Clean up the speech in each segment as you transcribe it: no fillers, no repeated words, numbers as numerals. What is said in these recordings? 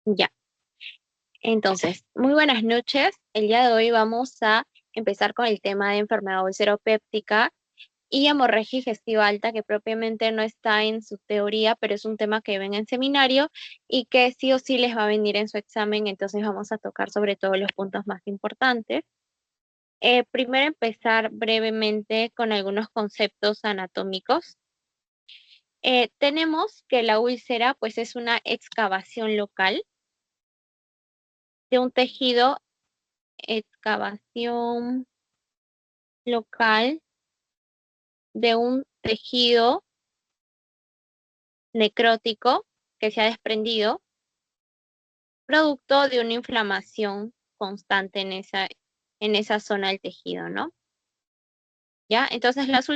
Ya, entonces, muy buenas noches. El día de hoy vamos a empezar con el tema de enfermedad ulceropéptica y hemorragia digestiva alta, que propiamente no está en su teoría, pero es un tema que ven en seminario y que sí o sí les va a venir en su examen, entonces vamos a tocar sobre todo los puntos más importantes. Primero empezar brevemente con algunos conceptos anatómicos. Tenemos que la úlcera pues es una excavación local de un tejido, excavación local de un tejido necrótico que se ha desprendido, producto de una inflamación constante en esa zona del tejido, ¿no? ¿Ya? Entonces las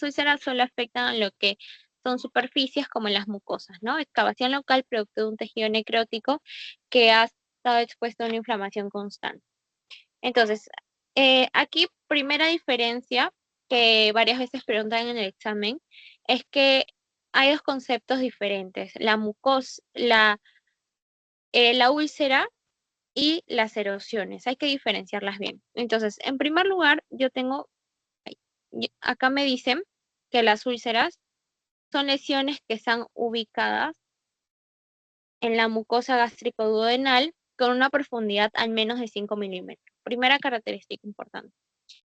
úlceras solo afectan a lo que son superficies como las mucosas, ¿no? Excavación local producto de un tejido necrótico que ha estado expuesto a una inflamación constante. Entonces, aquí primera diferencia que varias veces preguntan en el examen es que hay dos conceptos diferentes, la úlcera y las erosiones. Hay que diferenciarlas bien. Entonces, en primer lugar, yo tengo, acá me dicen que las úlceras son lesiones que están ubicadas en la mucosa gástrico-duodenal con una profundidad al menos de 5 milímetros. Primera característica importante.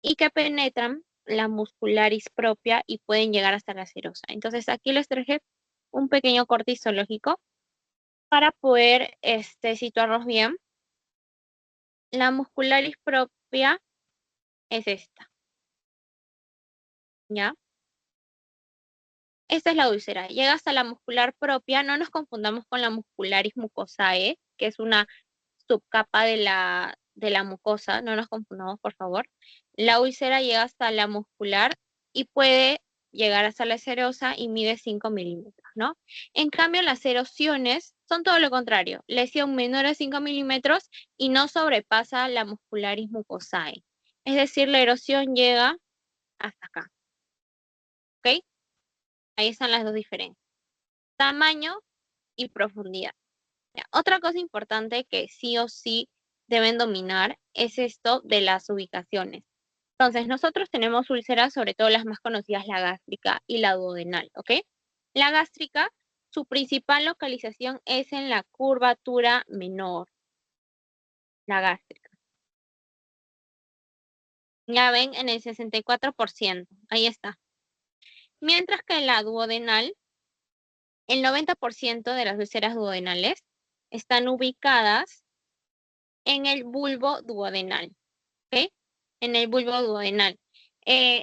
Y que penetran la muscularis propia y pueden llegar hasta la serosa. Entonces aquí les traje un pequeño corte histológico para poder situarnos bien. La muscularis propia es esta, ¿ya? Esta es la úlcera. Llega hasta la muscular propia. No nos confundamos con la muscularis mucosae, que es una subcapa de la mucosa. No nos confundamos, por favor. La úlcera llega hasta la muscular y puede llegar hasta la serosa y mide 5 milímetros, ¿no? En cambio, las erosiones son todo lo contrario. Lesión menor a 5 milímetros y no sobrepasa la muscularis mucosae. Es decir, la erosión llega hasta acá, ¿ok? Ahí están las dos diferencias. Tamaño y profundidad. Ya, otra cosa importante que sí o sí deben dominar es esto de las ubicaciones. Entonces, nosotros tenemos úlceras, sobre todo las más conocidas, la gástrica y la duodenal, ¿ok? La gástrica, su principal localización es en la curvatura menor, la gástrica. Ya ven, en el 64%, ahí está. Mientras que la duodenal, el 90% de las úlceras duodenales están ubicadas en el bulbo duodenal, ¿ok? En el bulbo duodenal.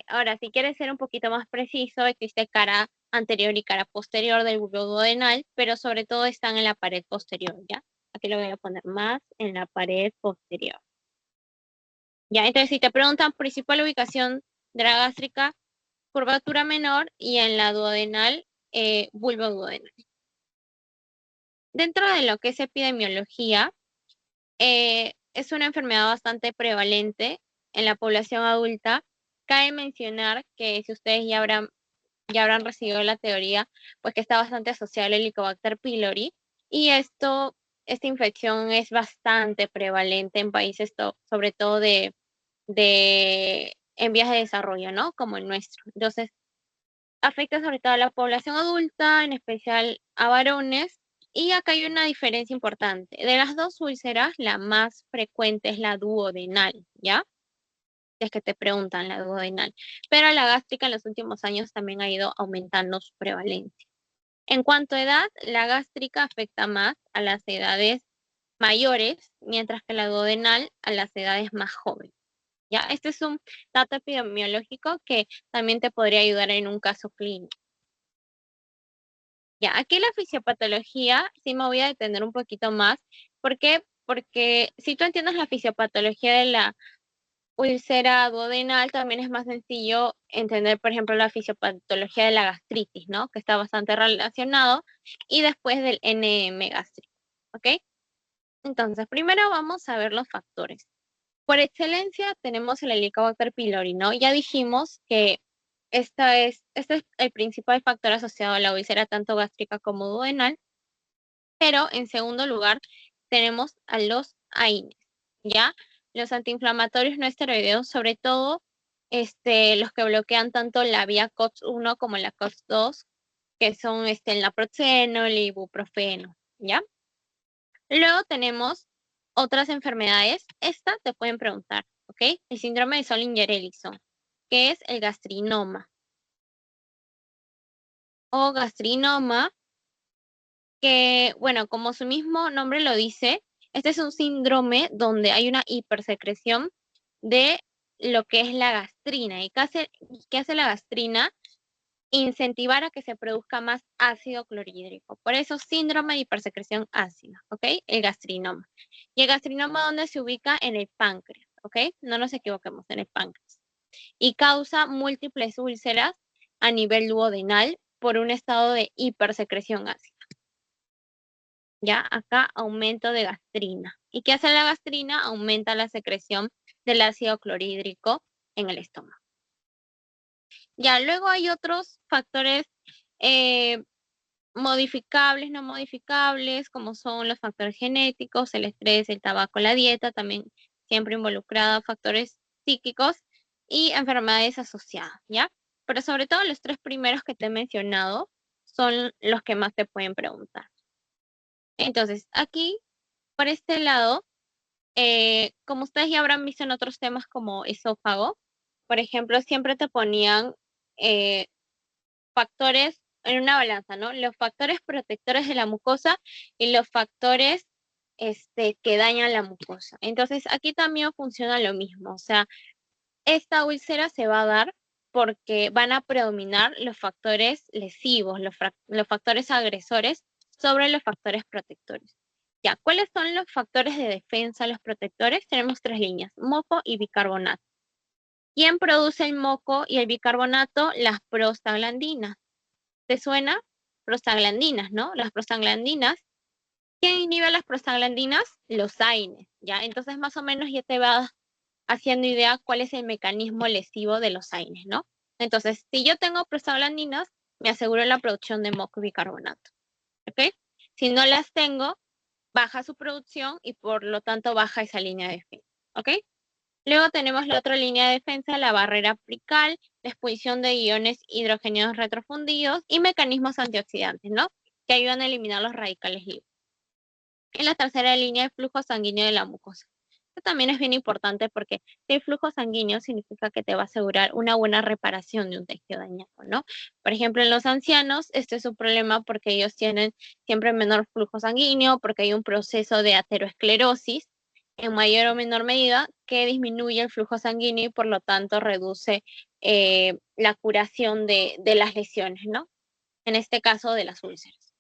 Ahora, si quieres ser un poquito más preciso, existe cara anterior y cara posterior del bulbo duodenal, pero sobre todo están en la pared posterior, ¿ya? Aquí lo voy a poner más en la pared posterior. Ya, entonces si te preguntan principal ubicación de la gástrica, curvatura menor y en la duodenal, bulbo duodenal. Dentro de lo que es epidemiología, es una enfermedad bastante prevalente en la población adulta. Cabe mencionar que si ustedes ya habrán recibido la teoría, pues que está bastante asociada al Helicobacter pylori y esta infección es bastante prevalente en países sobre todo en vías de desarrollo, ¿no? Como el nuestro. Entonces, afecta sobre todo a la población adulta, en especial a varones. Y acá hay una diferencia importante. De las dos úlceras, la más frecuente es la duodenal, ¿ya? Es que te preguntan la duodenal. Pero la gástrica en los últimos años también ha ido aumentando su prevalencia. En cuanto a edad, la gástrica afecta más a las edades mayores, mientras que la duodenal a las edades más jóvenes. ¿Ya? Este es un dato epidemiológico que también te podría ayudar en un caso clínico. Ya, aquí la fisiopatología sí me voy a detener un poquito más. ¿Por qué? Porque si tú entiendes la fisiopatología de la úlcera duodenal, también es más sencillo entender, por ejemplo, la fisiopatología de la gastritis, ¿no? Que está bastante relacionado, y después del NM gástrico, ¿ok? Entonces, primero vamos a ver los factores. Por excelencia tenemos el Helicobacter pylori, ¿no? Ya dijimos que este es el principal factor asociado a la úlcera tanto gástrica como duodenal, Pero en segundo lugar tenemos a los AINES, ¿ya? Los antiinflamatorios no esteroideos, sobre todo los que bloquean tanto la vía COX-1 como la COX-2, que son el naproxeno, el ibuprofeno, ¿ya? Luego tenemos otras enfermedades. Estas te pueden preguntar, ¿ok? El síndrome de Solinger-Ellison, que es el gastrinoma. O gastrinoma, que, bueno, como su mismo nombre lo dice, este es un síndrome donde hay una hipersecreción de lo que es la gastrina. ¿Y qué hace la gastrina? Incentivar a que se produzca más ácido clorhídrico. Por eso, síndrome de hipersecreción ácida, ¿ok? El gastrinoma. ¿Y el gastrinoma dónde se ubica? En el páncreas, ¿ok? No nos equivoquemos, en el páncreas. Y causa múltiples úlceras a nivel duodenal por un estado de hipersecreción ácida. Ya acá aumento de gastrina. ¿Y qué hace la gastrina? Aumenta la secreción del ácido clorhídrico en el estómago. Ya, luego hay otros factores modificables, no modificables, como son los factores genéticos, el estrés, el tabaco, la dieta, también siempre involucrada factores psíquicos y enfermedades asociadas, ¿ya? Pero sobre todo los tres primeros que te he mencionado son los que más te pueden preguntar. Entonces, aquí, por este lado, como ustedes ya habrán visto en otros temas como esófago, por ejemplo, siempre te ponían factores en una balanza, ¿no? Los factores protectores de la mucosa y los factores que dañan la mucosa. Entonces, aquí también funciona lo mismo, o sea, esta úlcera se va a dar porque van a predominar los factores lesivos, los factores agresores sobre los factores protectores. Ya, ¿cuáles son los factores de defensa, los protectores? Tenemos tres líneas, moco y bicarbonato. ¿Quién produce el moco y el bicarbonato? Las prostaglandinas. ¿Te suena? Prostaglandinas, ¿no? Las prostaglandinas. ¿Quién inhibe las prostaglandinas? Los AINES, ¿ya? Entonces, más o menos ya te vas haciendo idea cuál es el mecanismo lesivo de los AINES, ¿no? Entonces, si yo tengo prostaglandinas, me aseguro la producción de moco y bicarbonato, ¿ok? Si no las tengo, baja su producción y por lo tanto baja esa línea de defensa, ¿ok? Luego tenemos la otra línea de defensa, la barrera apical, la exposición de iones hidrogeniados retrofundidos y mecanismos antioxidantes, ¿no? Que ayudan a eliminar los radicales libres. En la tercera línea, el flujo sanguíneo de la mucosa. Esto también es bien importante porque si hay flujo sanguíneo significa que te va a asegurar una buena reparación de un tejido dañado, ¿no? Por ejemplo, en los ancianos, este es un problema porque ellos tienen siempre menor flujo sanguíneo, porque hay un proceso de aterosclerosis en mayor o menor medida que disminuye el flujo sanguíneo y por lo tanto reduce la curación de las lesiones, ¿no? En este caso de las úlceras.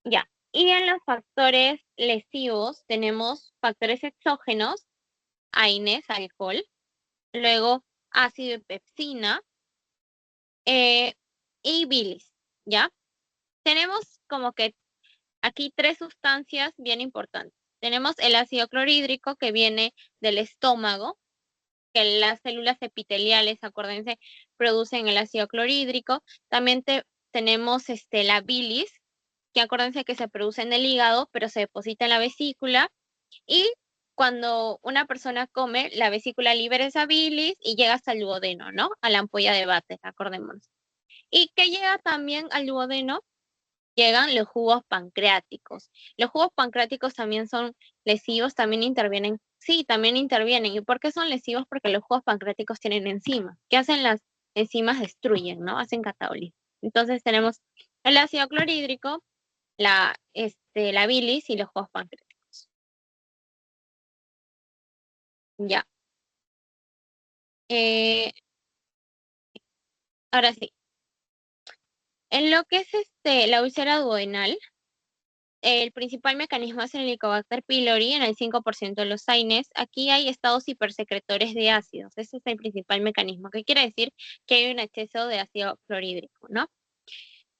Ya. Y en los factores lesivos tenemos factores exógenos, AINES, alcohol, luego ácido y pepsina y bilis, ¿ya? Tenemos como que aquí tres sustancias bien importantes. Tenemos el ácido clorhídrico que viene del estómago, que las células epiteliales, acuérdense, producen el ácido clorhídrico. También tenemos la bilis, que acuérdense que se produce en el hígado, pero se deposita en la vesícula. Y cuando una persona come, la vesícula libera esa bilis y llega hasta el duodeno, ¿no? A la ampolla de Bates, acordémonos. Y que llega también al duodeno, llegan los jugos pancreáticos. Los jugos pancreáticos también son lesivos, también intervienen. Sí, también intervienen. ¿Y por qué son lesivos? Porque los jugos pancreáticos tienen enzimas. ¿Qué hacen las enzimas? Destruyen, ¿no? Hacen catabolismo. Entonces tenemos el ácido clorhídrico, la bilis y los jugos pancreáticos. Ya. Eh, ahora sí. En lo que es la úlcera duodenal, el principal mecanismo es el Helicobacter pylori en el 5% de los AINES. Aquí hay estados hipersecretores de ácidos. Ese es el principal mecanismo, que quiere decir que hay un exceso de ácido clorhídrico, ¿no?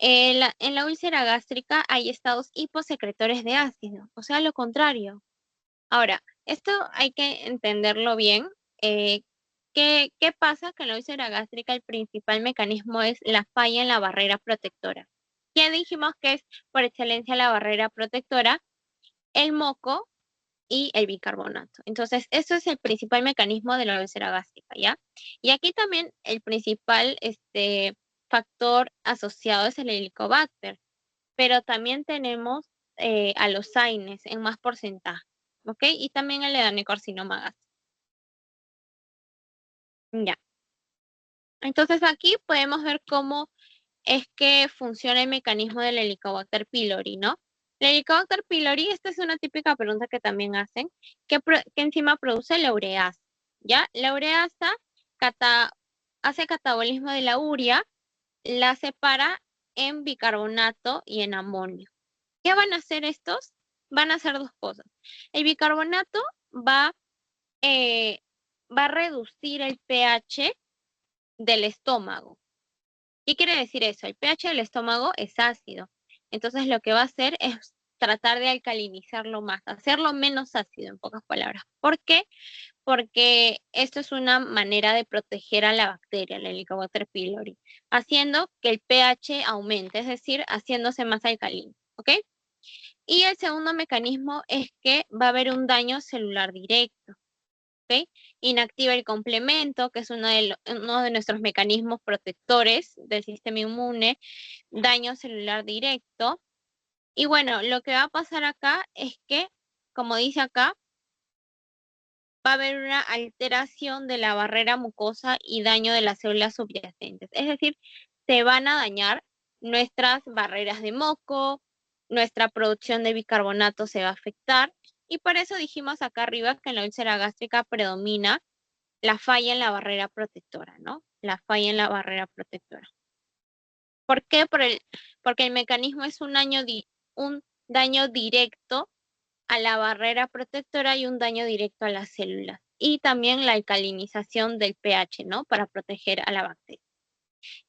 En la úlcera gástrica hay estados hiposecretores de ácido, o sea, lo contrario. Ahora, esto hay que entenderlo bien. Eh, ¿qué pasa? Que en la úlcera gástrica el principal mecanismo es la falla en la barrera protectora. Ya dijimos que es por excelencia la barrera protectora, el moco y el bicarbonato. Entonces, eso es el principal mecanismo de la úlcera gástrica, ¿ya? Y aquí también el principal factor asociado es el Helicobacter, pero también tenemos a los AINES en más porcentaje, ¿ok? Y también el adenocarcinoma gástrico. Ya. Entonces aquí podemos ver cómo es que funciona el mecanismo del Helicobacter pylori, ¿no? El Helicobacter pylori, esta es una típica pregunta que también hacen, ¿qué enzima produce la ureasa? ¿Ya? La ureasa hace catabolismo de la urea, la separa en bicarbonato y en amonio. ¿Qué van a hacer estos? Van a hacer dos cosas. El bicarbonato va, eh, va a reducir el pH del estómago. ¿Qué quiere decir eso? El pH del estómago es ácido. Entonces lo que va a hacer es tratar de alcalinizarlo más, hacerlo menos ácido, en pocas palabras. ¿Por qué? Porque esto es una manera de proteger a la bacteria, el Helicobacter pylori, haciendo que el pH aumente, es decir, haciéndose más alcalino. ¿Ok? Y el segundo mecanismo es que va a haber un daño celular directo. ¿Ok? Inactiva el complemento, que es uno de nuestros mecanismos protectores del sistema inmune, daño celular directo. Y bueno, lo que va a pasar acá es que, como dice acá, va a haber una alteración de la barrera mucosa y daño de las células subyacentes. Es decir, se van a dañar nuestras barreras de moco, nuestra producción de bicarbonato se va a afectar. Y por eso dijimos acá arriba que en la úlcera gástrica predomina la falla en la barrera protectora, ¿no? La falla en la barrera protectora. ¿Por qué? Porque el mecanismo es un daño directo a la barrera protectora y un daño directo a las células. Y también la alcalinización del pH, ¿no? Para proteger a la bacteria.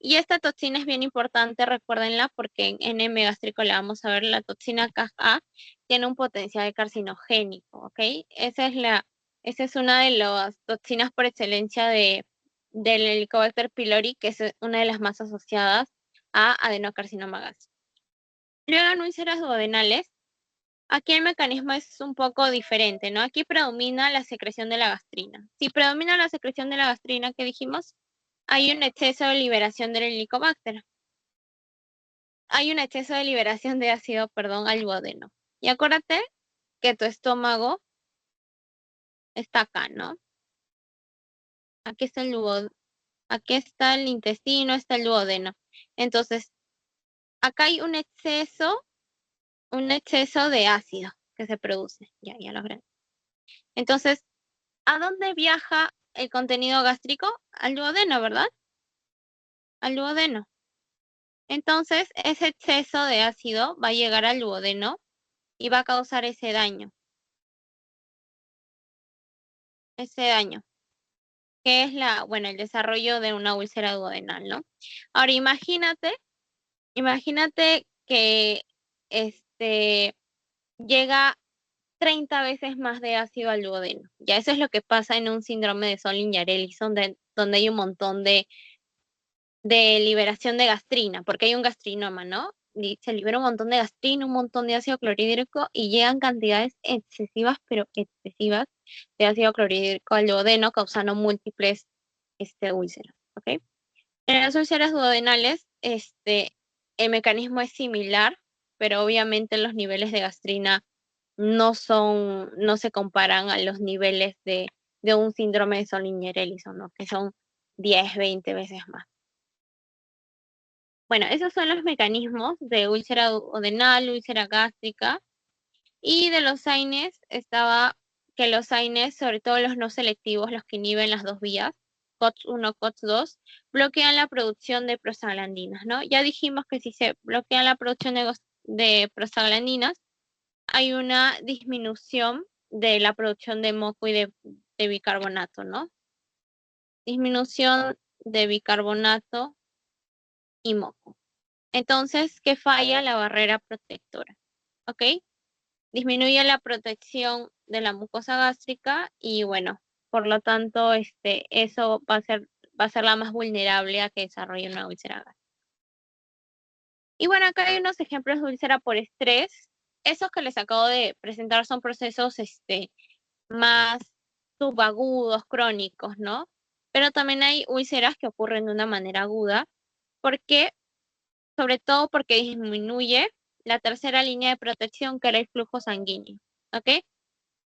Y esta toxina es bien importante, recuérdenla, porque en M gástrico la vamos a ver, la toxina Ka tiene un potencial carcinogénico, ¿ok? Esa es una de las toxinas por excelencia del Helicobacter pylori, que es una de las más asociadas a adenocarcinoma gástrico. Luego en úlceras duodenales, aquí el mecanismo es un poco diferente, ¿no? Aquí predomina la secreción de la gastrina. Si predomina la secreción de la gastrina que dijimos, hay un exceso de liberación del helicobacter. Hay un exceso de liberación de ácido, perdón, al duodeno. Y acuérdate que tu estómago está acá, ¿no? Aquí está aquí está el intestino, está el duodeno. Entonces, acá hay un exceso de ácido que se produce. Ya lo veré. Entonces, ¿a dónde viaja el contenido gástrico? Al duodeno, ¿verdad? Al duodeno. Entonces, ese exceso de ácido va a llegar al duodeno y va a causar ese daño, que es bueno, el desarrollo de una úlcera duodenal, ¿no? Ahora, imagínate que llega 30 veces más de ácido al duodeno. Ya eso es lo que pasa en un síndrome de Solin-Yareliz, donde hay un montón de liberación de gastrina, porque hay un gastrinoma, ¿no? Y se libera un montón de gastrina, un montón de ácido clorhídrico y llegan cantidades excesivas, pero excesivas, de ácido clorhídrico al duodeno, causando múltiples úlceras, ¿ok? En las úlceras duodenales, el mecanismo es similar, pero obviamente los niveles de gastrina no se comparan a los niveles de un síndrome de Solin-Yareliison, ¿no? Que son 10, 20 veces más. Bueno, esos son los mecanismos de úlcera duodenal, úlcera gástrica. Y de los AINES estaba que los AINES, sobre todo los no selectivos, los que inhiben las dos vías, COX-1, COX-2, bloquean la producción de prostaglandinas, ¿no? Ya dijimos que si se bloquea la producción de prostaglandinas, hay una disminución de la producción de moco y de bicarbonato, ¿no? Disminución de bicarbonato y moco. Entonces, ¿qué falla? La barrera protectora, ¿ok? Disminuye la protección de la mucosa gástrica y bueno, por lo tanto, eso va a ser la más vulnerable a que desarrolle una úlcera gástrica. Y bueno, acá hay unos ejemplos de úlcera por estrés. Esos que les acabo de presentar son procesos más subagudos, crónicos, ¿no? Pero también hay úlceras que ocurren de una manera aguda, porque, sobre todo porque disminuye la tercera línea de protección, que era el flujo sanguíneo, ¿ok?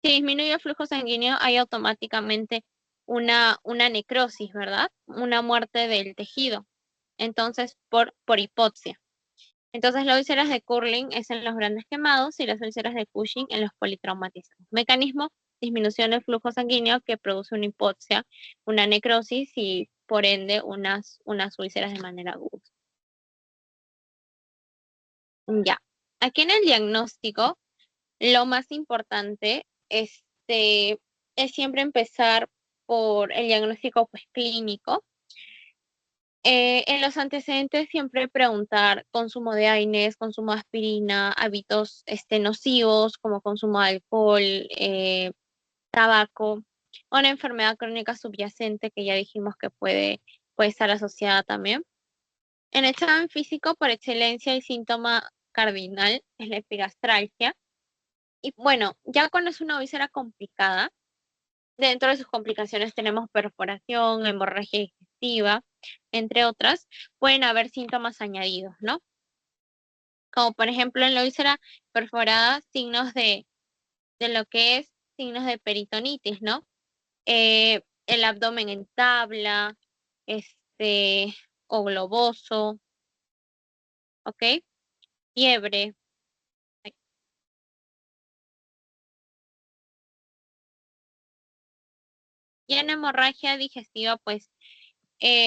Si disminuye el flujo sanguíneo, hay automáticamente una necrosis, ¿verdad? Una muerte del tejido. Entonces, por hipoxia. Entonces, las úlceras de Curling es en los grandes quemados y las úlceras de Cushing en los politraumatizados. Mecanismo: disminución del flujo sanguíneo que produce una hipoxia, una necrosis y por ende unas úlceras de manera aguda. Ya. Aquí en el diagnóstico, lo más importante es siempre empezar por el diagnóstico pues, clínico. En los antecedentes siempre preguntar consumo de AINES, consumo de aspirina, hábitos nocivos como consumo de alcohol, tabaco, o una enfermedad crónica subyacente que ya dijimos que puede estar asociada también. En el examen físico, por excelencia, el síntoma cardinal es la epigastralgia. Y bueno, ya cuando es una úlcera complicada, dentro de sus complicaciones tenemos perforación, hemorragia digestiva, entre otras. Pueden haber síntomas añadidos, ¿no? Como por ejemplo en la úlcera perforada, signos de lo que es signos de peritonitis, ¿no? El abdomen en tabla, este, o globoso, ¿ok? Fiebre. Y en hemorragia digestiva, pues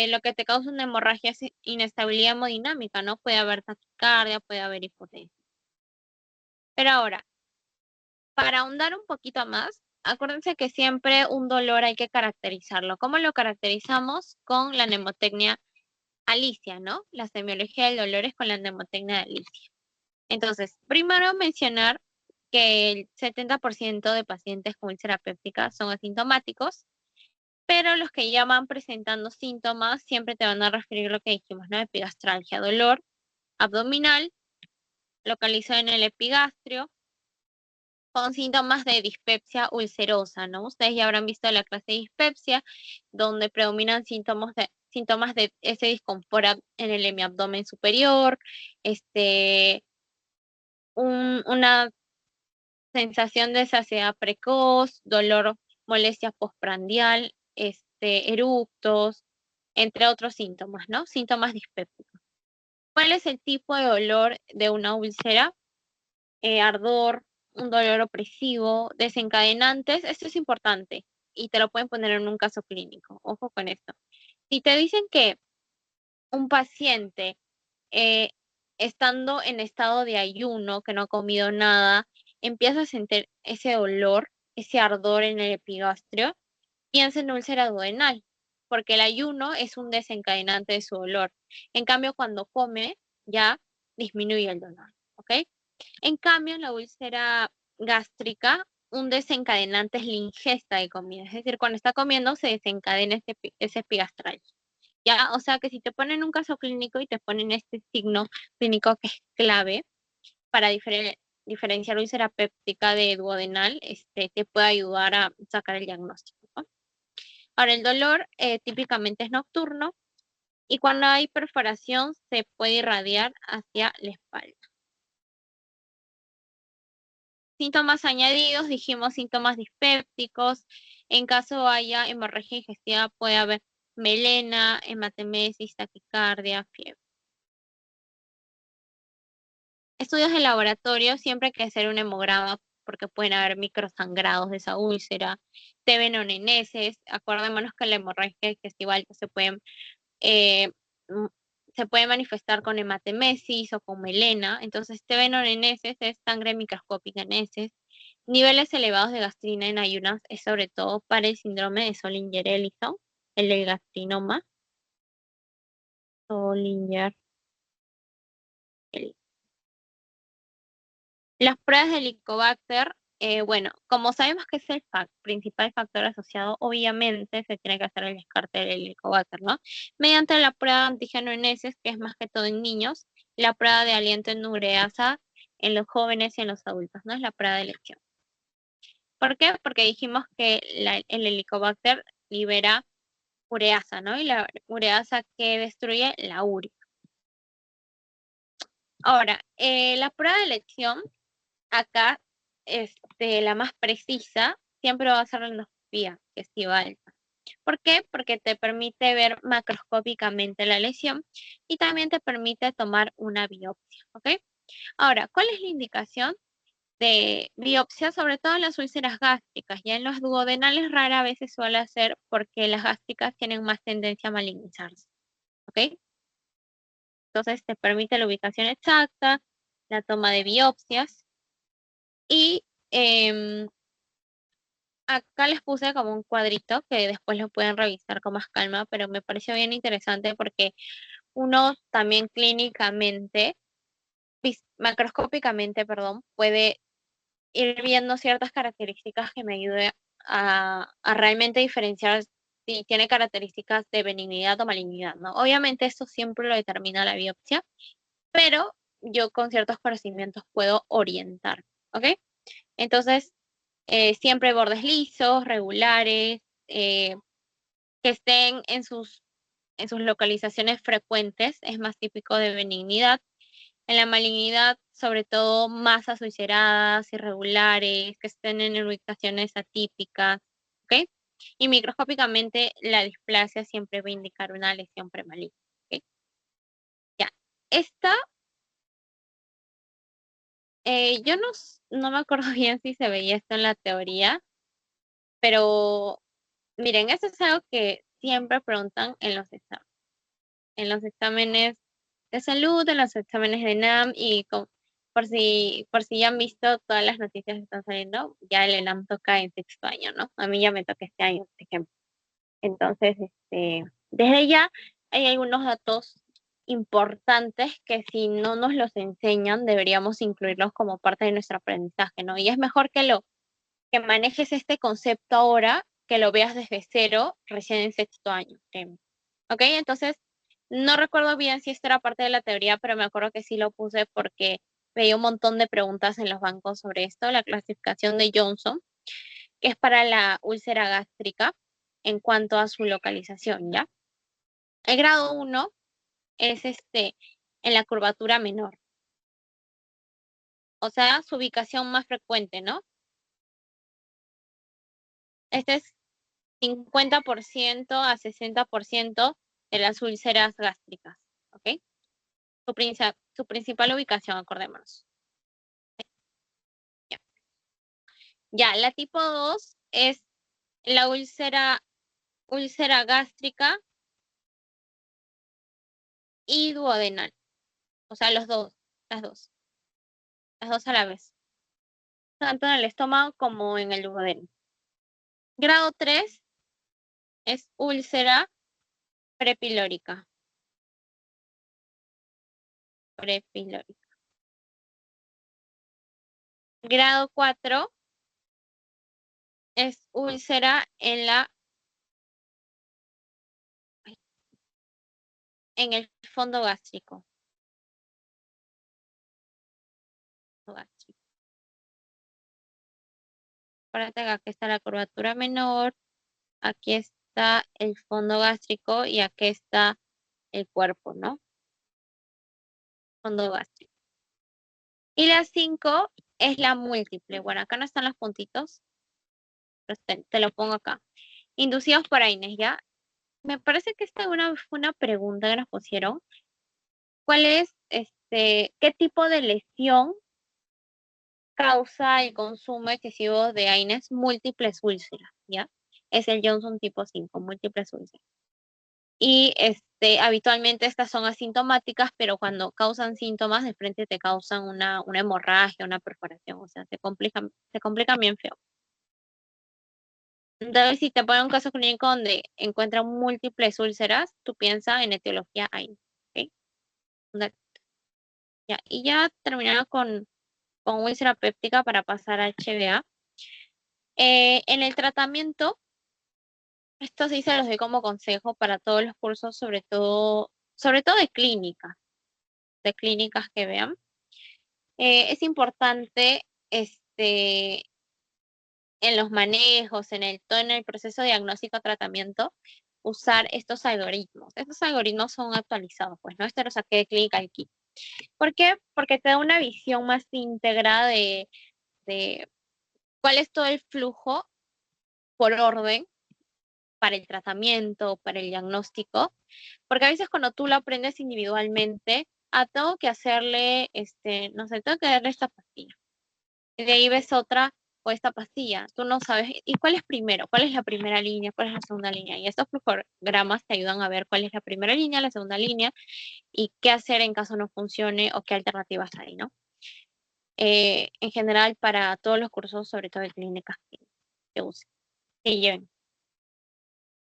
lo que te causa una hemorragia es inestabilidad hemodinámica, ¿no? Puede haber taquicardia, puede haber hipotensión. Pero ahora, para ahondar un poquito más, acuérdense que siempre un dolor hay que caracterizarlo. ¿Cómo lo caracterizamos? Con la mnemotecnia Alicia, ¿no? La semiología del dolor es con la mnemotecnia de Alicia. Entonces, primero mencionar que el 70% de pacientes con úlcera péptica son asintomáticos, pero los que ya van presentando síntomas siempre te van a referir lo que dijimos, ¿no? Epigastralgia, dolor abdominal, localizado en el epigastrio, con síntomas de dispepsia ulcerosa, ¿no? Ustedes ya habrán visto la clase de dispepsia, donde predominan síntomas de ese disconfort en el hemiabdomen superior, una sensación de saciedad precoz, dolor, molestia postprandial, eructos, entre otros síntomas, ¿no? Síntomas dispépticos. ¿Cuál es el tipo de dolor de una úlcera? Ardor, un dolor opresivo, desencadenantes. Esto es importante y te lo pueden poner en un caso clínico. Ojo con esto. Si te dicen que un paciente eh, estando en estado de ayuno, que no ha comido nada, empieza a sentir ese dolor, ese ardor en el epigastrio, piensa en úlcera duodenal, porque el ayuno es un desencadenante de su dolor. En cambio, cuando come, ya disminuye el dolor, ¿ok? En cambio, en la úlcera gástrica, un desencadenante es la ingesta de comida, es decir, cuando está comiendo se desencadena ese epigastral. ¿Ya? O sea que si te ponen un caso clínico y te ponen este signo clínico que es clave para diferenciar úlcera péptica de duodenal, te puede ayudar a sacar el diagnóstico, ¿no? Ahora, el dolor típicamente es nocturno y cuando hay perforación se puede irradiar hacia la espalda. Síntomas añadidos, dijimos síntomas dispépticos. En caso haya hemorragia digestiva, puede haber melena, hematemesis, taquicardia, fiebre. Estudios de laboratorio, siempre hay que hacer un hemograma porque pueden haber microsangrados de esa úlcera, TB-noneneses. Acordémonos que la hemorragia digestiva alta eh, mm, se puede manifestar con hematemesis o con melena. Entonces, TB-noneneses es sangre microscópica en heces. Niveles elevados de gastrina en ayunas es sobre todo para el síndrome de Solinger-Ellison, el del gastrinoma. Solinger. Las pruebas de Helicobacter, bueno, como sabemos que es el principal factor asociado, obviamente se tiene que hacer el descarte del Helicobacter, ¿no? Mediante la prueba de antígeno en heces, que es más que todo en niños, la prueba de aliento en ureasa en los jóvenes y en los adultos, ¿no? Es la prueba de elección. ¿Por qué? Porque dijimos que el Helicobacter libera ureasa, ¿no? Y la ureasa que destruye la urea. Ahora, la prueba de elección, acá, la más precisa, siempre va a ser la endoscopía, que es IVA alta. ¿Por qué? Porque te permite ver macroscópicamente la lesión y también te permite tomar una biopsia, ¿ok? Ahora, ¿cuál es la indicación de biopsia? Sobre todo en las úlceras gástricas, ya en los duodenales rara vez se suele hacer porque las gástricas tienen más tendencia a malignizarse, ¿ok? Entonces te permite la ubicación exacta, la toma de biopsias y acá les puse como un cuadrito que después lo pueden revisar con más calma, pero me pareció bien interesante porque uno también clínicamente, macroscópicamente, perdón, puede ir viendo ciertas características que me ayude a realmente diferenciar si tiene características de benignidad o malignidad, ¿no? Obviamente esto siempre lo determina la biopsia, pero yo con ciertos conocimientos puedo orientar, ¿ok? Entonces, siempre bordes lisos, regulares, que estén en sus localizaciones frecuentes, es más típico de benignidad. En la malignidad, sobre todo masas ulceradas, irregulares, que estén en ubicaciones atípicas, ¿ok? Y microscópicamente la displasia siempre va a indicar una lesión premaligna, ¿ok? Ya. Esta, yo no me acuerdo bien si se veía esto en la teoría, pero miren, eso es algo que siempre preguntan en los exámenes de salud, en los exámenes de NAM y por si ya han visto todas las noticias que están saliendo, ya el ENAM toca en sexto año, ¿no? A mí ya me toca este año, por ejemplo. Entonces, desde ya hay algunos datos importantes que si no nos los enseñan, deberíamos incluirlos como parte de nuestro aprendizaje, ¿no? Y es mejor que manejes este concepto ahora, que lo veas desde cero, recién en sexto año, créeme. ¿Ok? Entonces, no recuerdo bien si esto era parte de la teoría, pero me acuerdo que sí lo puse porque veía un montón de preguntas en los bancos sobre esto, la clasificación de Johnson, que es para la úlcera gástrica en cuanto a su localización, ¿ya? El grado uno es en la curvatura menor, o sea, su ubicación más frecuente, ¿no? Este es 50% a 60% de las úlceras gástricas, ¿ok? Su principal ubicación, acordémonos. Ya. Ya, la tipo 2 es la úlcera gástrica y duodenal. O sea, las dos, las dos a la vez. Tanto en el estómago como en el duodeno. Grado 3 es úlcera prepilórica. Prepilórica. Grado 4 es úlcera en el fondo gástrico. Acuérdate que aquí está la curvatura menor, aquí está el fondo gástrico y aquí está el cuerpo, ¿no? Fondo gástrico. Y la 5 es la múltiple. Bueno, acá no están los puntitos, pero te lo pongo acá. Inducidos por AINES, ¿ya? Me parece que esta fue una pregunta que nos pusieron. ¿Cuál es, qué tipo de lesión causa el consumo excesivo de AINES múltiples úlceras, ¿ya? Es el Johnson tipo 5, múltiples úlceras. Y habitualmente estas son asintomáticas, pero cuando causan síntomas, de frente te causan una hemorragia, una perforación, o sea, se complican bien feo. Entonces, si te ponen un caso clínico donde encuentran múltiples úlceras, tú piensas en etiología ahí, ¿ok? Ya, y ya terminamos con úlcera péptica para pasar a HBA. En el tratamiento, esto sí se los doy como consejo para todos los cursos, sobre todo de clínica. de clínicas que vean. Es importante en los manejos, todo en el proceso diagnóstico-tratamiento, usar estos algoritmos. Estos algoritmos son actualizados, pues, ¿no? Este lo saqué de Clinical Key. ¿Por qué? Porque te da una visión más íntegra de cuál es todo el flujo por orden para el tratamiento, para el diagnóstico, porque a veces cuando tú lo aprendes individualmente, tengo que hacerle, no sé, tengo que darle esta pastilla. Y de ahí ves otra o esta pastilla. Tú no sabes, ¿y cuál es primero? ¿Cuál es la primera línea? ¿Cuál es la segunda línea? Y estos flujogramas te ayudan a ver cuál es la primera línea, la segunda línea y qué hacer en caso no funcione o qué alternativas hay, ¿no? En general, para todos los cursos, sobre todo de clínicas que usen, que lleven.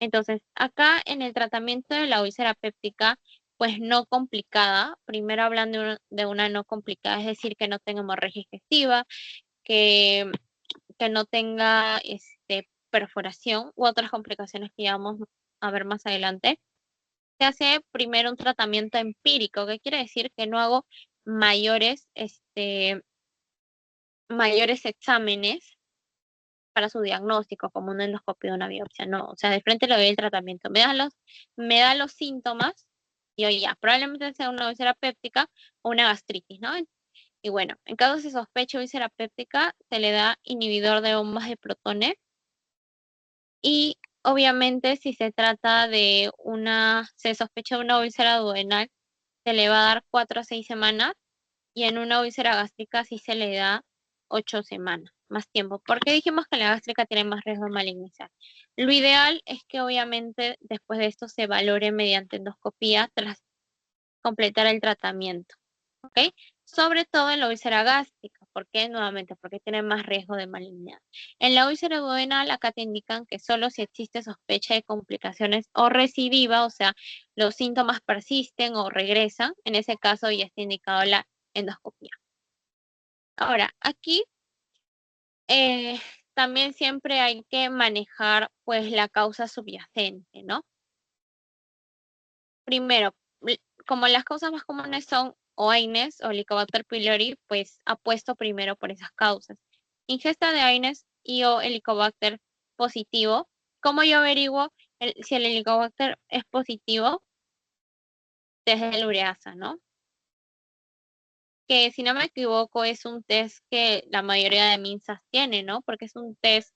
Entonces, acá en el tratamiento de la úlcera péptica, pues no complicada, primero hablan de una no complicada, es decir, que no tenga hemorragia digestiva, que, que no tenga perforación u otras complicaciones que ya vamos a ver más adelante. Se hace primero un tratamiento empírico, que quiere decir que no hago mayores, mayores exámenes para su diagnóstico, como una endoscopia o una biopsia, no, o sea, de frente le doy el tratamiento, me da los síntomas, y oye, ya, probablemente sea una úlcera péptica o una gastritis, ¿no? Y bueno, en caso se sospeche úlcera péptica, se le da inhibidor de bombas de protones, y obviamente si se trata se sospecha de una úlcera duodenal, se le va a dar 4 a 6 semanas, y en una úlcera gástrica sí se le da 8 semanas, más tiempo, porque dijimos que la gástrica tiene más riesgo de malignizar. Lo ideal es que obviamente después de esto se valore mediante endoscopía tras completar el tratamiento, ¿ok? Sobre todo en la úlcera gástrica, ¿por qué? Nuevamente, porque tiene más riesgo de malignidad. En la úlcera duodenal, acá te indican que solo si existe sospecha de complicaciones o recidiva, o sea, los síntomas persisten o regresan, en ese caso ya está indicado la endoscopía. Ahora, aquí eh, también siempre hay que manejar pues la causa subyacente, ¿no? Primero, como las causas más comunes son o AINES o Helicobacter pylori, pues apuesto primero por esas causas. Ingesta de AINES y o Helicobacter positivo. ¿Cómo yo averiguo si el Helicobacter es positivo? Desde el ureasa, ¿no? Que si no me equivoco es un test que la mayoría de MINSAS tiene, ¿no? Porque es un test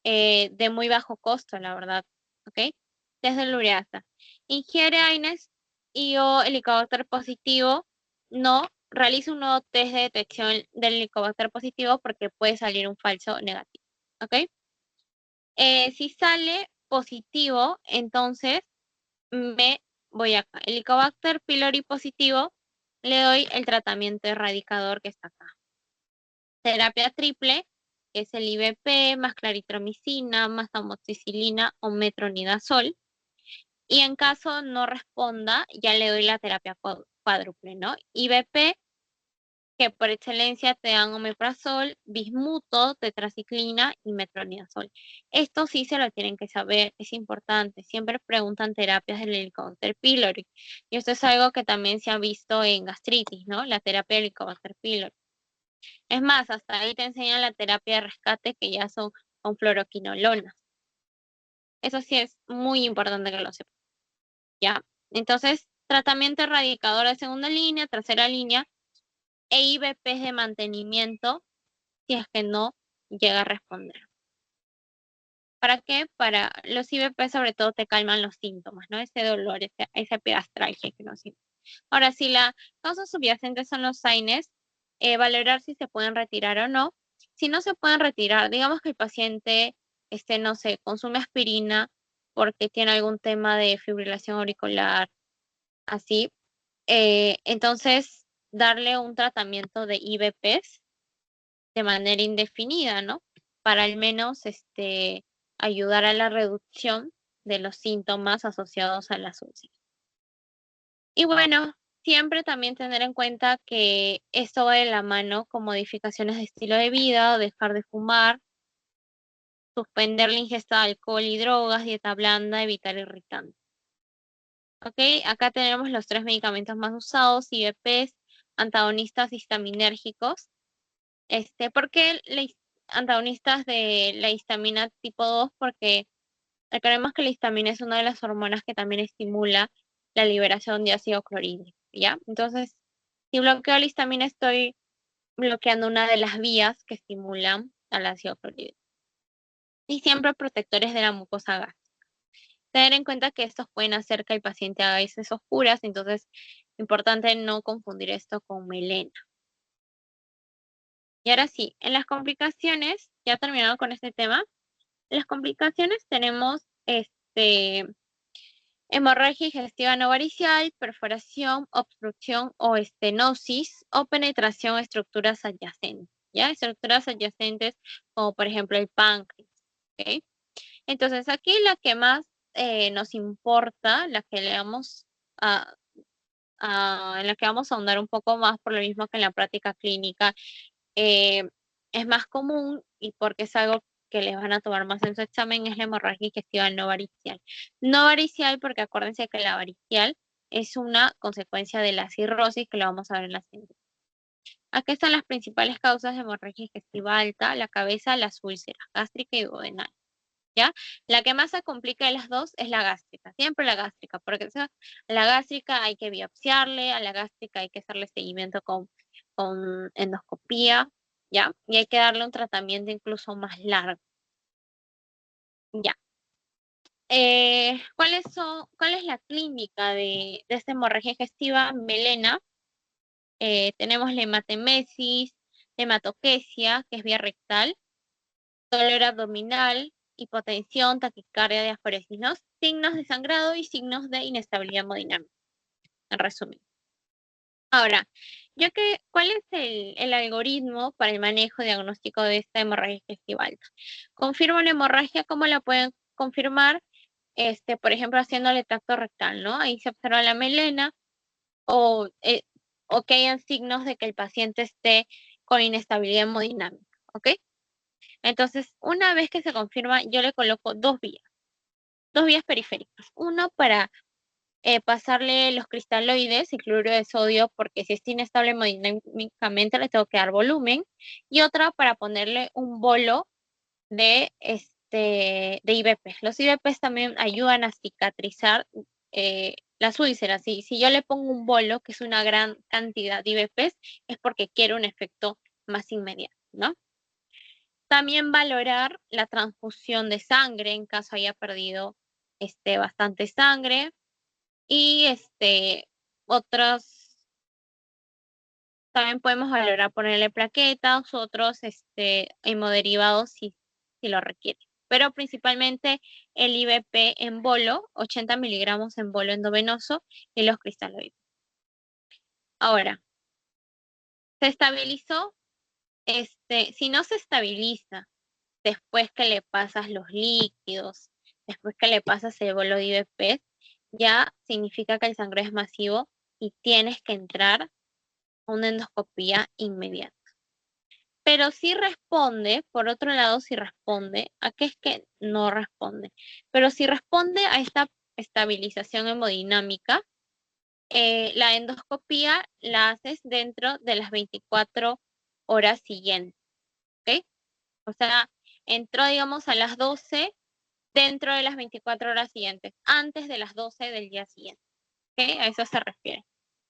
de muy bajo costo, la verdad, ¿ok? Desde el ureasa. Ingiere AINES y o Helicobacter positivo, no realiza un nuevo test de detección del Helicobacter positivo porque puede salir un falso negativo, ¿ok? Si sale positivo, entonces me voy acá. Helicobacter pylori positivo, le doy el tratamiento erradicador que está acá. Terapia triple, que es el IVP, más claritromicina, más amoxicilina o metronidazol. Y en caso no responda, ya le doy la terapia cuádruple, ¿no? IVP, que por excelencia te dan omeprazol, bismuto, tetraciclina y metronidazol. Esto sí se lo tienen que saber, es importante. Siempre preguntan terapias del Helicobacter pylori. Y esto es algo que también se ha visto en gastritis, ¿no? La terapia del Helicobacter pylori. Es más, hasta ahí te enseñan la terapia de rescate que ya son con fluoroquinolonas. Eso sí es muy importante que lo sepas, ¿ya? Entonces, tratamiento erradicador de segunda línea, tercera línea, e IVPs de mantenimiento si es que no llega a responder. ¿Para qué? Para los IVP sobre todo te calman los síntomas, ¿no? Ese dolor, esa epigastralgia que nos siente. Ahora, si la causa subyacente son los AINES, valorar si se pueden retirar o no. Si no se pueden retirar, digamos que el paciente, no sé, consume aspirina porque tiene algún tema de fibrilación auricular, así, entonces darle un tratamiento de IVPs de manera indefinida, ¿no? Para al menos ayudar a la reducción de los síntomas asociados a las úlceras. Y bueno, siempre también tener en cuenta que esto va de la mano con modificaciones de estilo de vida, dejar de fumar, suspender la ingesta de alcohol y drogas, dieta blanda, evitar irritantes. Ok, acá tenemos los 3 medicamentos más usados, IVPs, antagonistas histaminérgicos. ¿Por qué antagonistas de la histamina tipo 2? Porque recordemos que la histamina es una de las hormonas que también estimula la liberación de ácido clorhídrico, ¿ya? Entonces, si bloqueo la histamina, estoy bloqueando una de las vías que estimulan al ácido clorhídrico. Y siempre protectores de la mucosa gástrica. Tener en cuenta que estos pueden hacer que el paciente haga heces oscuras, entonces importante no confundir esto con melena. Y ahora sí, en las complicaciones, ya terminado con este tema, en las complicaciones tenemos hemorragia digestiva no varicial, perforación, obstrucción o estenosis o penetración a estructuras adyacentes, ¿ya? Estructuras adyacentes como por ejemplo el páncreas, ¿ok? Entonces aquí la que más nos importa, la que le vamos a, en la que vamos a ahondar un poco más por lo mismo que en la práctica clínica, eh, es más común y porque es algo que les van a tomar más en su examen, es la hemorragia digestiva no varicial. No varicial porque acuérdense que la varicial es una consecuencia de la cirrosis que lo vamos a ver en la siguiente. Aquí están las principales causas de hemorragia digestiva alta, la cabeza, las úlceras gástrica y duodenal. ¿Ya? La que más se complica de las dos es la gástrica, siempre la gástrica, porque a la gástrica hay que biopsiarle, a la gástrica hay que hacerle seguimiento con endoscopía, ¿ya? Y hay que darle un tratamiento incluso más largo, ¿ya? ¿Cuál es la clínica de esta hemorragia digestiva? Melena, tenemos la hematemesis, hematoquesia, que es vía rectal, dolor abdominal, hipotensión, taquicardia, diaforesis, ¿no? Signos de sangrado y signos de inestabilidad hemodinámica, en resumen. Ahora, ¿cuál es el algoritmo para el manejo diagnóstico de esta hemorragia digestiva alta? Confirma una hemorragia, ¿cómo la pueden confirmar? Por ejemplo, haciéndole tacto rectal, ¿no? Ahí se observa la melena o, o que hayan signos de que el paciente esté con inestabilidad hemodinámica, ¿ok? Entonces, una vez que se confirma, yo le coloco dos vías periféricas. Uno para pasarle los cristaloides y cloruro de sodio, porque si está inestable hemodinámicamente le tengo que dar volumen. Y otra para ponerle un bolo de IVP. Los IVPs también ayudan a cicatrizar las úlceras. Si yo le pongo un bolo, que es una gran cantidad de IVPs, es porque quiero un efecto más inmediato, ¿no? También valorar la transfusión de sangre en caso haya perdido bastante sangre. Y otros, también podemos valorar ponerle plaquetas, otros hemoderivados si lo requiere. Pero principalmente el IVP en bolo, 80 miligramos en bolo endovenoso y los cristaloides. Ahora, ¿se estabilizó? Si no se estabiliza después que le pasas los líquidos, después que le pasas el bolo de IVP, ya significa que el sangrado es masivo y tienes que entrar a una endoscopía inmediata. Pero si responde, por otro lado, si responde, ¿a qué es que no responde? Pero si responde a esta estabilización hemodinámica, la endoscopía la haces dentro de las 24 horas siguientes, ¿ok? O sea, entró, digamos, a las 12 dentro de las 24 horas siguientes, antes de las 12 del día siguiente, ¿ok? A eso se refiere.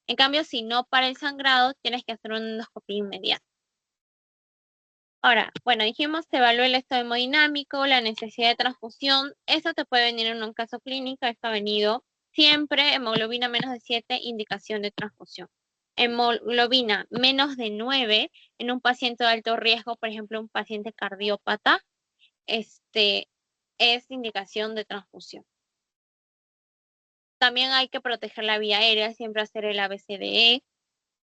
En cambio, si no para el sangrado, tienes que hacer una endoscopía inmediata. Ahora, bueno, dijimos, se evalúa el estado hemodinámico, la necesidad de transfusión. Eso te puede venir en un caso clínico, esto ha venido siempre, hemoglobina menos de 7, indicación de transfusión. Hemoglobina menos de 9 en un paciente de alto riesgo, por ejemplo, un paciente cardiópata, es indicación de transfusión. También hay que proteger la vía aérea, siempre hacer el ABCDE.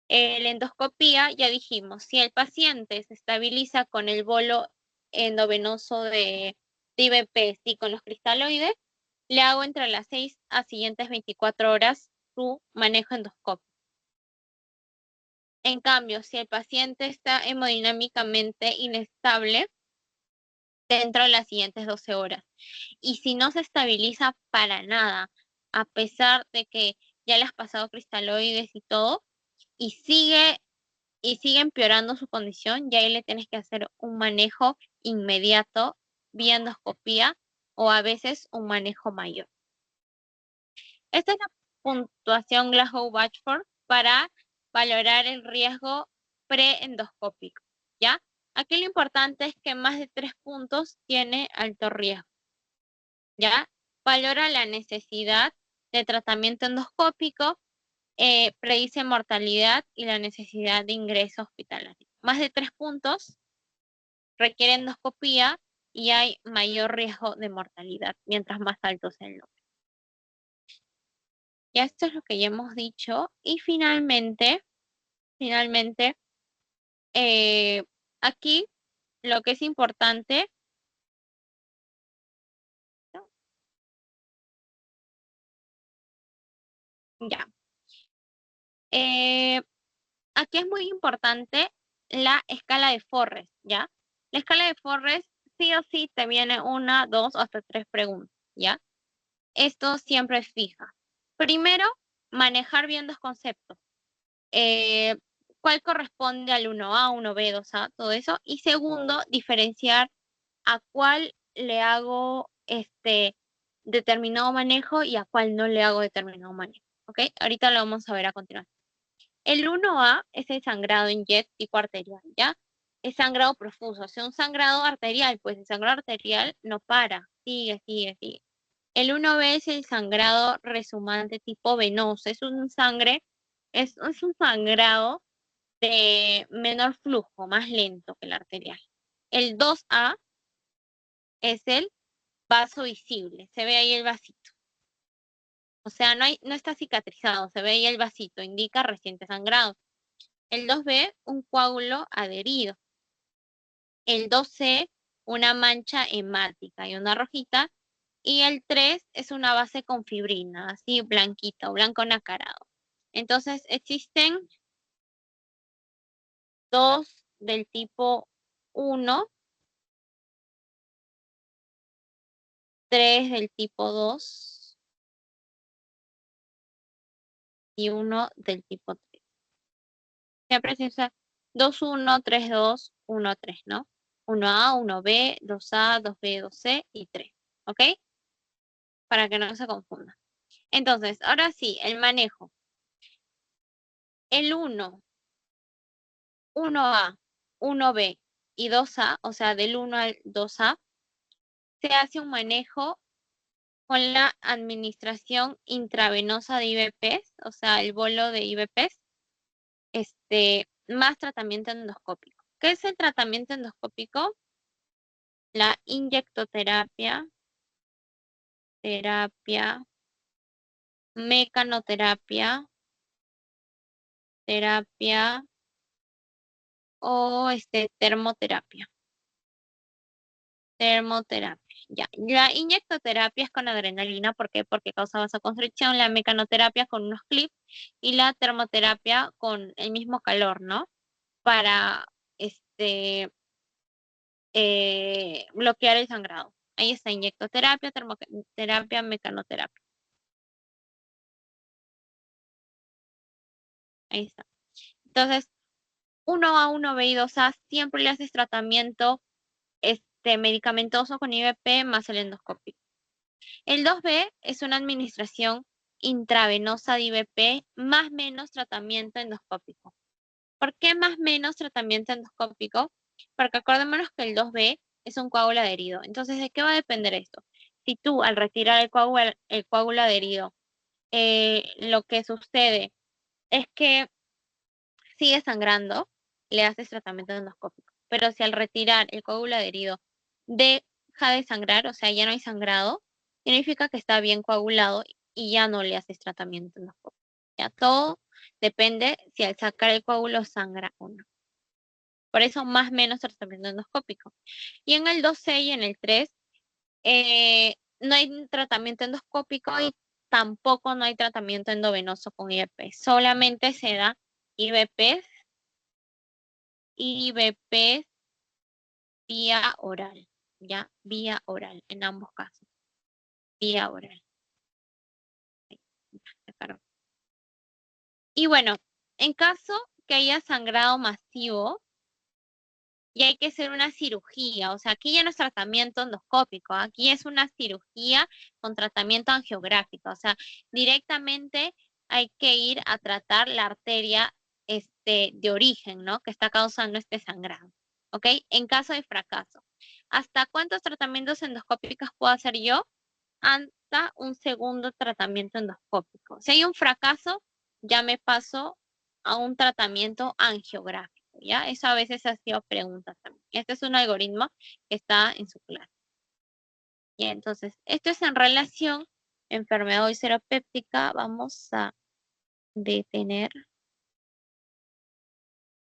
La endoscopía, ya dijimos, si el paciente se estabiliza con el bolo endovenoso de IVP y con los cristaloides, le hago entre las 6 a siguientes 24 horas su manejo endoscópico. En cambio, si el paciente está hemodinámicamente inestable, dentro de las siguientes 12 horas. Y si no se estabiliza para nada a pesar de que ya le has pasado cristaloides y todo, y sigue empeorando su condición, ya ahí le tienes que hacer un manejo inmediato vía endoscopía o a veces un manejo mayor. Esta es la puntuación Glasgow-Bachford para valorar el riesgo preendoscópico, ¿ya? Aquí lo importante es que más de 3 puntos tiene alto riesgo, ¿ya? Valora la necesidad de tratamiento endoscópico, predice mortalidad y la necesidad de ingreso hospitalario. Más de 3 puntos requiere endoscopía y hay mayor riesgo de mortalidad, mientras más alto sea el número. Ya esto es lo que ya hemos dicho. Y finalmente, eh, aquí lo que es importante, ¿no? Ya. Eh, Aquí es muy importante la escala de Forrest, ¿ya? La escala de Forrest sí o sí te viene una, dos o hasta tres preguntas, ¿ya? Esto siempre es fija. Primero, manejar bien dos conceptos. Eh, ¿Cuál corresponde al 1A, 1B, 2A, todo eso? Y segundo, diferenciar a cuál le hago determinado manejo y a cuál no le hago determinado manejo. ¿Ok? Ahorita lo vamos a ver a continuación. El 1A es el sangrado en jet tipo arterial, ¿ya? Es sangrado profuso, o sea, un sangrado arterial, pues el sangrado arterial no para, sigue, sigue, sigue. El 1B es el sangrado resumante tipo venoso, es un sangrado de menor flujo, más lento que el arterial. El 2A es el vaso visible, se ve ahí el vasito. O sea, no está cicatrizado, se ve ahí el vasito, indica reciente sangrado. El 2B, un coágulo adherido. El 2C, una mancha hemática y una rojita. Y el 3 es una base con fibrina, así blanquita o blanco nacarado. Entonces existen dos del tipo 1, 3 del tipo 2 y uno del tipo 3. Siempre se usa 2-1, 3-2, 1-3, ¿no? 1A, 1B, 2A, 2B, 2C y 3. ¿Ok? Para que no se confunda. Entonces, ahora sí, el manejo. El 1A, 1B y 2A, o sea, del 1 al 2A, se hace un manejo con la administración intravenosa de IVPs, o sea, el bolo de IVPs, más tratamiento endoscópico. ¿Qué es el tratamiento endoscópico? La inyectoterapia, terapia, mecanoterapia, terapia o termoterapia. Termoterapia. Ya. La inyectoterapia es con adrenalina, ¿por qué? Porque causa vasoconstricción, la mecanoterapia con unos clips y la termoterapia con el mismo calor, ¿no? Para bloquear el sangrado. Ahí está, inyectoterapia, termoterapia, mecanoterapia. Ahí está. Entonces, 1A, 1B y 2A siempre le haces tratamiento medicamentoso con IVP más el endoscópico. El 2B es una administración intravenosa de IVP más menos tratamiento endoscópico. ¿Por qué más menos tratamiento endoscópico? Porque acordémonos que el 2B es un coágulo adherido. Entonces, ¿de qué va a depender esto? Si tú al retirar el coágulo adherido, lo que sucede es que sigue sangrando, le haces tratamiento endoscópico. Pero si al retirar el coágulo adherido deja de sangrar, o sea, ya no hay sangrado, significa que está bien coagulado y ya no le haces tratamiento endoscópico. Ya todo depende si al sacar el coágulo sangra o no. Por eso más o menos tratamiento endoscópico. Y en el 2C y en el 3 no hay tratamiento endoscópico y tampoco no hay tratamiento endovenoso con IVP. Solamente se da IVP vía oral, ¿ya? Vía oral, en ambos casos. Vía oral. Y bueno, en caso que haya sangrado masivo, y hay que hacer una cirugía, o sea, aquí ya no es tratamiento endoscópico, aquí es una cirugía con tratamiento angiográfico, o sea, directamente hay que ir a tratar la arteria de origen, ¿no? Que está causando este sangrado, ¿ok? En caso de fracaso. ¿Hasta cuántos tratamientos endoscópicos puedo hacer yo? Hasta un segundo tratamiento endoscópico. Si hay un fracaso, ya me paso a un tratamiento angiográfico, ¿ya? Eso a veces ha sido pregunta también. Este es un algoritmo que está en su clase. Y entonces, esto es en relación enfermedad ulceropéptica. Vamos a detener